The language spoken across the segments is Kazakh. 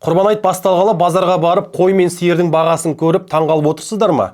Құрбан айт басталғалы базарға барып, қой мен сиырдың бағасын көріп, таңғалып отырсыздар ма?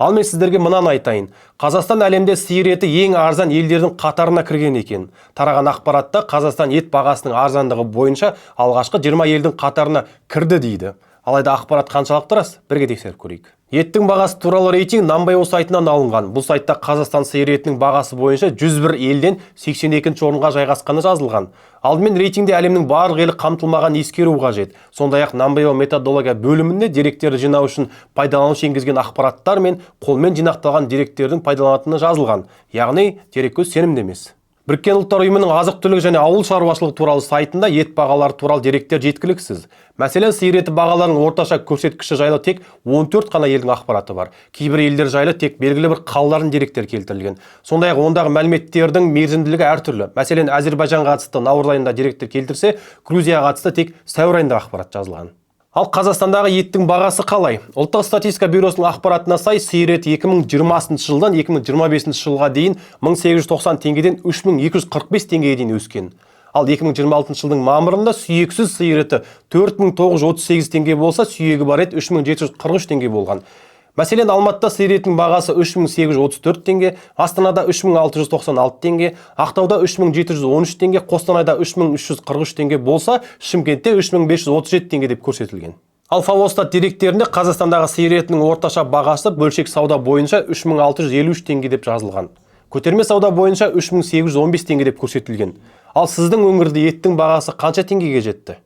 Ал мен сіздерге мынаны айтайын. Қазақстан әлемде сиыр еті ең арзан елдердің қатарына кірген екен. Тараған ақпаратта Қазақстан ет бағасының арзандығы бойынша алғашқы 20 елдің қатарына кірді дейді. Алайда ақпарат қаншалықты рас? Бірге тексеріп көрейік. Еттің бағасы туралы рейтинг Number.io сайтынан алынған. Бұл сайтта Қазақстан сиыр етінің бағасы бойынша 101 елден 82-ші орынға жайғасқаны жазылған. Алдымен рейтингде әлемнің барлық елі қамтылмаған ескеру қажет. Сондай-ақ Number.io методология бөлімінде деректерді жинау үшін пайдаланушы енгізген ақпараттар мен қолмен жинақталған деректердің пайдаланатыны жазылған. Яғни дереккөз сенімді емес. Біріккен ұлттар ұйымының азық-түлік және ауыл шаруашылығы туралы сайтында ет бағалары туралы деректер жеткіліксіз. Мәселен, сиыр еті бағаларының орташа көрсеткіші жайлы тек 14 қана елдің ақпараты бар. Кейбір елдер жайлы тек белгілі бір қалалардың деректер келтірілген. Сондай-ақ ондағы мәліметтердің мерзімділігі әртүрлі. Мәселен, Әзербайжанға қатысты наурыз айында деректер келтірсе, Грузияға қатысты тек сәуір айында ақпарат жазылған. Ал Қазақстандағы еттің бағасы қалай? Ұлттық статистика бюросының ақпаратына сай, сиыр еті 2020 жылдан 2025 жылға дейін 1890 теңгеден 3245 теңгеге дейін өскен. Ал 2026 жылдың мамырында сүйексіз сиыр еті 4938 теңге болса, сүйегі бар ет 3743 теңге болған. Мәселен, Алматыда сиыр етінің бағасы 3834 теңге, Астанада 3696 теңге, Ақтауда 3713 теңге, Қостанайда 3343 теңге болса, Шымкентте 3537 теңге деп көрсетілген. Ал Фавостат деректерінде Қазақстандағы сиыр етінің орташа бағасы бөлшек сауда бойынша 3653 теңге деп жазылған. Көтерме сауда бойынша 3815 теңге деп көрсетілген. Ал сіздің өңірде еттің бағасы қанша теңгеге жетті?